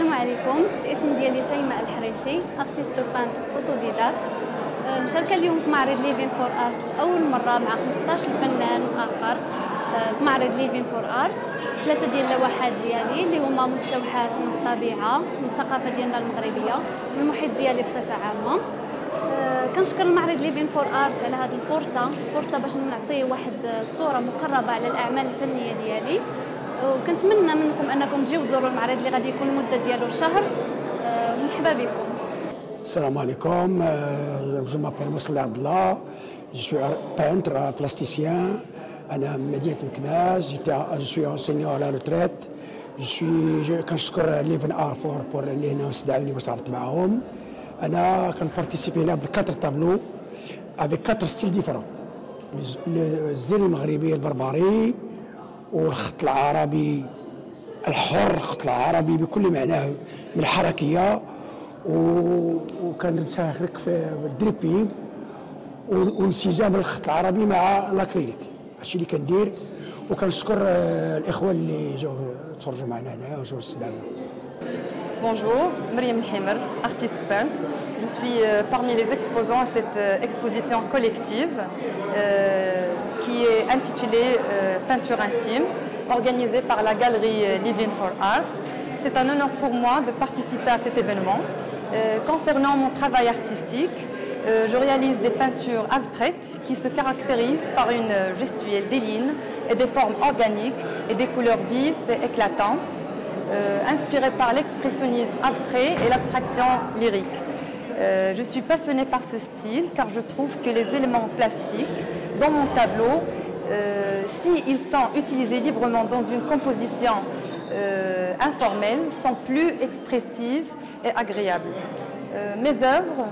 السلام عليكم. الاسم ديالي شيماء الحريشي، ارتيست بانتر اوتوديداكت. مشاركه اليوم في معرض ليفين فور ارت لاول مره مع 15 فنان اخر في معرض ليفين فور ارت. 3 ديال اللوحات ديالي اللي هما مستوحات من الطبيعه، من الثقافه ديالنا المغربيه، من المحيط ديالي بصفه عامه. كنشكر المعرض ليفين فور ارت على هذه الفرصه باش نعطي واحد الصوره مقربه على الاعمال الفنيه ديالي، وكنتمنى منكم انكم تجيو تزوروا المعرض اللي غادي يكون المده ديالو شهر. مرحبا بكم. السلام عليكم. جو مابيل مصلي عبد الله، جو سوي بانتر بلاستيسيان. انا من مدينه مكناس، جو سوي انسينيون على روتريت. كنشكر ليفين ار فور اللي هنا استدعوني باش عرضت معاهم. انا كنبارتيسيبي هنا ب4 طابلو افيك 4 ستيل ديفيرون، الزين المغربي البربري والخط العربي الحر، الخط العربي بكل معناه من الحركيه، وكنشارك في الدريبينغ وانسجام الخط العربي مع الاكريليك. هادشي اللي كندير، وكنشكر الاخوه اللي جاو تفرجوا معنا هنا وجاو استدعونا. Bonjour, Mariam Himer, artiste peintre. Je suis parmi les exposants à cette exposition collective qui est intitulée Peinture intime, organisée par la galerie Living for Art. C'est un honneur pour moi de participer à cet événement. Concernant mon travail artistique, je réalise des peintures abstraites qui se caractérisent par une gestuelle des lignes et des formes organiques et des couleurs vives et éclatantes, inspirée par l'expressionnisme abstrait et l'abstraction lyrique. Je suis passionnée par ce style car je trouve que les éléments plastiques dans mon tableau, s'ils sont utilisés librement dans une composition informelle, sont plus expressives et agréables. Mes œuvres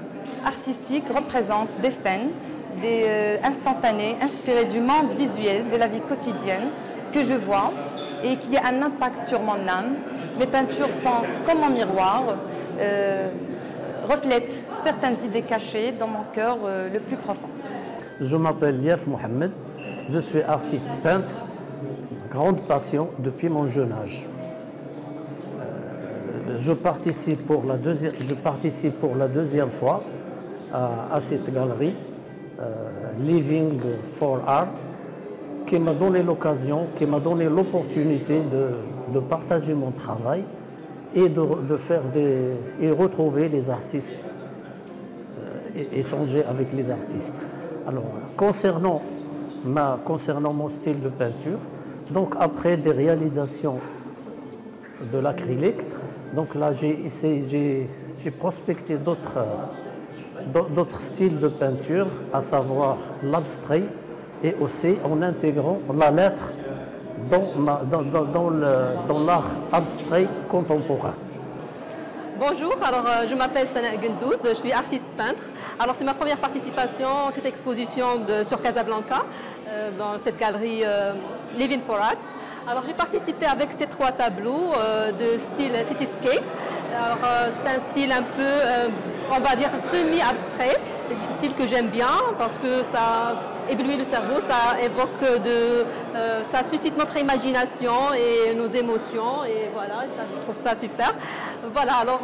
artistiques représentent des scènes, des instantanés inspirés du monde visuel de la vie quotidienne que je vois et qui a un impact sur mon âme. Mes peintures sont comme un miroir, reflètent certaines idées cachées dans mon cœur le plus profond. Je m'appelle Lief Mohamed, je suis artiste peintre, grande passion depuis mon jeune âge. Je participe pour la deuxième fois à cette galerie Living for Art, qui m'a donné l'occasion, qui m'a donné l'opportunité de partager mon travail et de faire et retrouver les artistes, et échanger avec les artistes. Alors, concernant mon style de peinture, donc après des réalisations de l'acrylique, donc là j'ai prospecté d'autres styles de peinture, à savoir l'abstrait, et aussi en intégrant la lettre dans l'art abstrait contemporain. Bonjour, alors je m'appelle Sana Gundouz, je suis artiste peintre. Alors c'est ma première participation à cette exposition sur Casablanca, dans cette galerie Living for Art. Alors j'ai participé avec ces 3 tableaux de style cityscape. Alors c'est un style un peu, on va dire, semi-abstrait. C'est un style que j'aime bien parce que ça éblouit le cerveau, ça évoque ça suscite notre imagination et nos émotions, et voilà, ça, je trouve ça super. Voilà, alors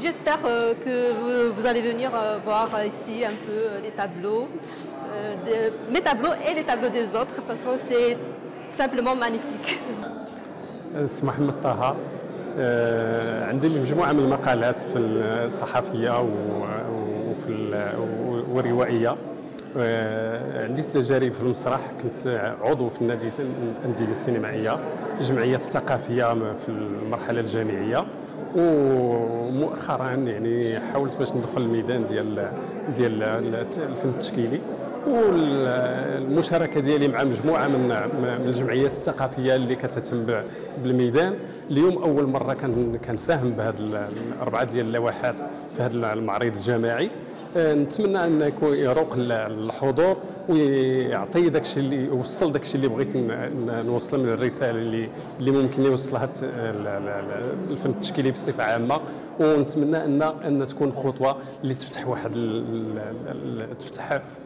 j'espère que vous allez venir voir ici un peu les tableaux, mes tableaux et les tableaux des autres, parce que c'est simplement magnifique. اسمي محمد طه، عندي مجموعة من المقالات في الصحفية والروائية. عندي تجارب في المسرح، كنت عضو في الأندية السينمائية، الجمعيات الثقافية في المرحلة الجامعية، ومؤخرا يعني حاولت باش ندخل الميدان ديال الفن التشكيلي، والمشاركه ديالي مع مجموعه من الجمعيات الثقافيه اللي كتهتم بالميدان. اليوم اول مره كنساهم بهذه 4 ديال اللوحات في هذا المعرض الجماعي. نتمنى انه يكون يروق للحضور ويعطي داكشي اللي يوصل داكشي اللي بغيت نوصل من الرساله اللي ممكن يوصلها الفن التشكيلي بصفه عامه. ونتمنى ان تكون خطوه اللي تفتح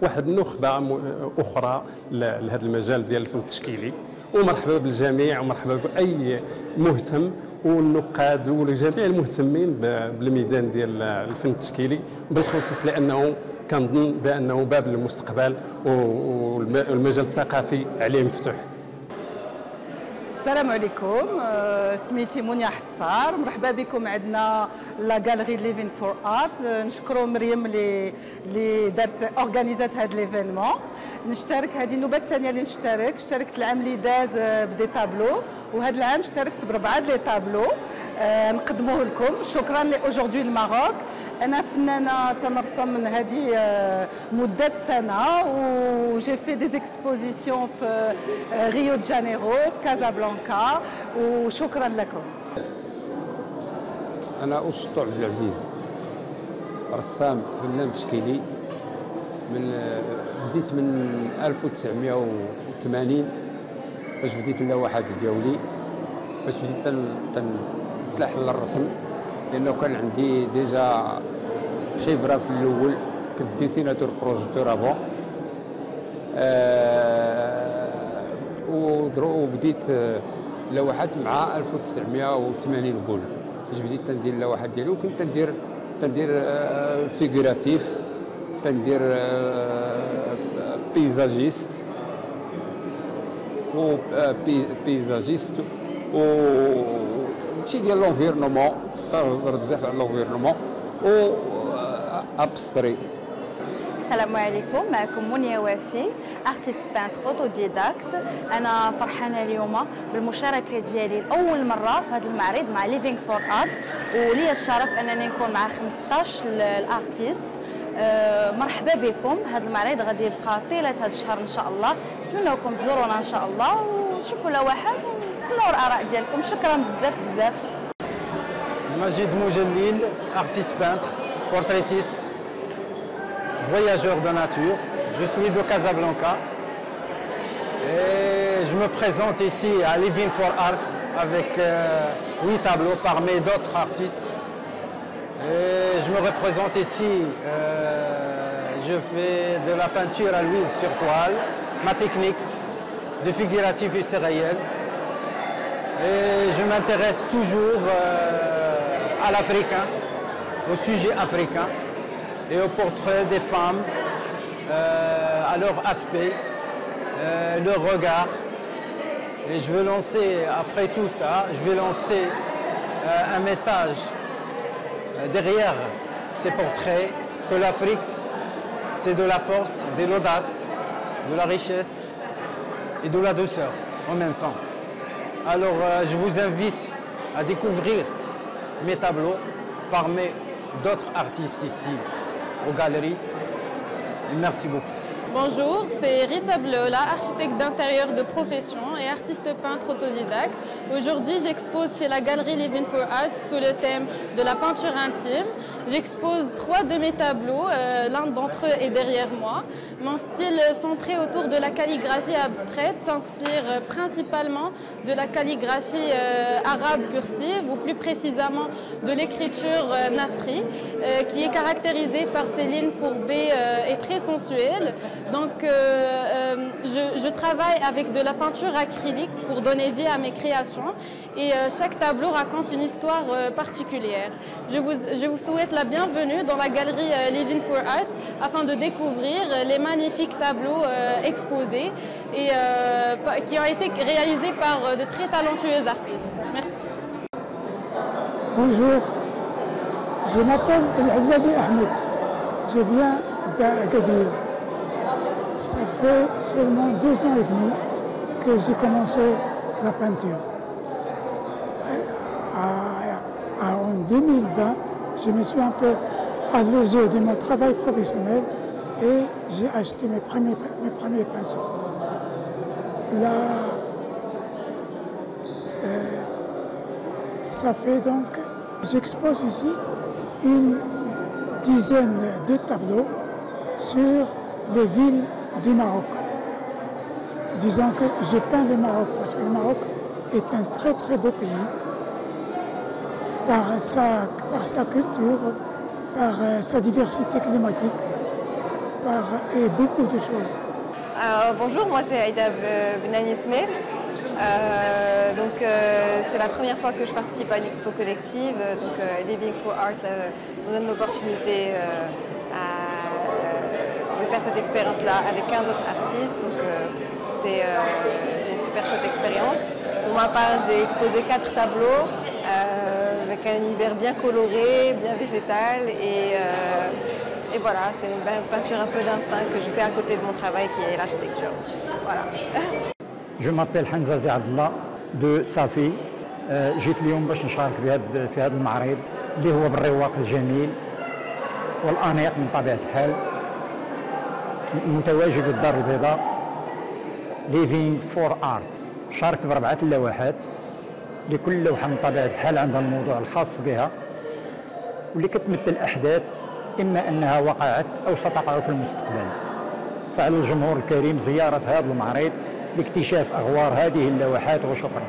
واحد النخبه اخرى لهذا المجال ديال الفن التشكيلي. ومرحبا بالجميع، ومرحبا باي مهتم والنقاد وجميع المهتمين بالميدان ديال الفن التشكيلي بالخصوص، لانه كنظن بانه باب للمستقبل والمجال الثقافي عليه مفتوح. السلام عليكم، سميتي منيا حصار، مرحبا بكم عندنا لا غاليري ليفين فور ارت. نشكروا مريم اللي دارت اورغانيزات هذا ليفينمون. نشترك هذه النوبه الثانيه اللي اشتركت العام اللي داز بدي تابلو، وهذا العام اشتركت بربعه لي تابلو نقدموه لكم. شكرا لاوجوردي الماروك. انا فنانه تنرسم من هذه مده سنه، وجي في دي اكسبوزيسيون في ريو دي جانيرو، في كازابلانكا، وشكرا لكم. انا أسطو عبد العزيز، رسام فنان تشكيلي. بديت من 1980 باش بديت اللوحات ديالي، باش بديت نتلاحم للرسم، لانه كان عندي ديجا خبره في الاول، كنت ديسيناتور بروجيكتور افون. وبديت اللوحات مع 1980 بول باش بديت تندير اللوحات ديالي، وكنت تندير فيغوراتيف، تندير بيزاجيست و شي ديال لونفيرنمون، تهضر بزاف على لونفيرنمون و ابستري. السلام عليكم، معكم منيا وافي، ارتيست بانتر اوتوديداكت. انا فرحانه اليوم بالمشاركه ديالي لاول مره في هذا المعرض مع ليفينغ فور ارت، ولي الشرف انني نكون مع 15 الارتيست. مرحبا بكم. هذا المعرض غادي يبقى طيله هذا الشهر ان شاء الله. نتمنىكم تزورونا ان شاء الله وتشوفوا لوحات ونستناو الاراء ديالكم. شكرا بزاف. Majid Moujelil, artiste peintre, portraitiste, voyageur de nature. Je suis de Casablanca et je me présente ici à Living for Art avec 8 tableaux parmi d'autres artistes. Et je me représente ici, je fais de la peinture à l'huile sur toile, ma technique de figuratif et réel. Et je m'intéresse toujours à l'africain, au sujet africain et au portrait des femmes, à leur aspect, leur regard. Et je veux lancer, après tout ça, je vais lancer un message derrière ces portraits, que l'Afrique, c'est de la force, de l'audace, de la richesse et de la douceur en même temps. Alors je vous invite à découvrir mes tableaux parmi d'autres artistes ici aux galeries. Et merci beaucoup. Bonjour, c'est Rita Bleola, architecte d'intérieur de profession et artiste peintre autodidacte. Aujourd'hui, j'expose chez la galerie Living for Art sous le thème de la peinture intime. J'expose 3 de mes tableaux, l'un d'entre eux est derrière moi. Mon style centré autour de la calligraphie abstraite s'inspire principalement de la calligraphie arabe cursive, ou plus précisément de l'écriture nasri, qui est caractérisée par ses lignes courbées et très sensuelles. Donc je travaille avec de la peinture acrylique pour donner vie à mes créations. Et chaque tableau raconte une histoire particulière. Je vous souhaite la bienvenue dans la galerie Living for Art afin de découvrir les magnifiques tableaux exposés et qui ont été réalisés par de très talentueux artistes. Merci. Bonjour, je m'appelle El-Allazi Ahmed. Je viens d'Agadir. Ça fait seulement 2 ans et demi que j'ai commencé la peinture. En 2020, je me suis un peu allégé de mon travail professionnel et j'ai acheté mes premiers pinceaux. Là, ça fait donc, j'expose ici une dizaine de tableaux sur les villes du Maroc. Disons que je peins le Maroc parce que le Maroc est un très très beau pays. Par sa culture, par sa diversité climatique, et beaucoup de choses. Bonjour, moi c'est Aïda Benani Smers. Donc c'est la première fois que je participe à une expo collective, donc Living for Art nous donne l'opportunité de faire cette expérience-là avec 15 autres artistes, donc c'est une super chouette expérience. Pour ma part, j'ai exposé 4 tableaux avec un univers bien coloré, bien végétal et voilà, c'est une peinture un peu d'instinct que je fais à côté de mon travail qui est l'architecture. Voilà. Je m'appelle Hanzazi Abdallah de Safi. جيت اليوم باش نشارك في هذا المعرض اللي هو بالرواق الجميل والأنيق من طبيعة الحال، متواجد بالدار البيضاء Living for Art. شاركت ب4 لوحات، لكل لوحة من طبيعة الحال عندها الموضوع الخاص بها واللي كتمثل أحداث إما أنها وقعت أو ستقع في المستقبل. فعلى الجمهور الكريم زيارة هذا المعرض لاكتشاف أغوار هذه اللوحات وشكرا.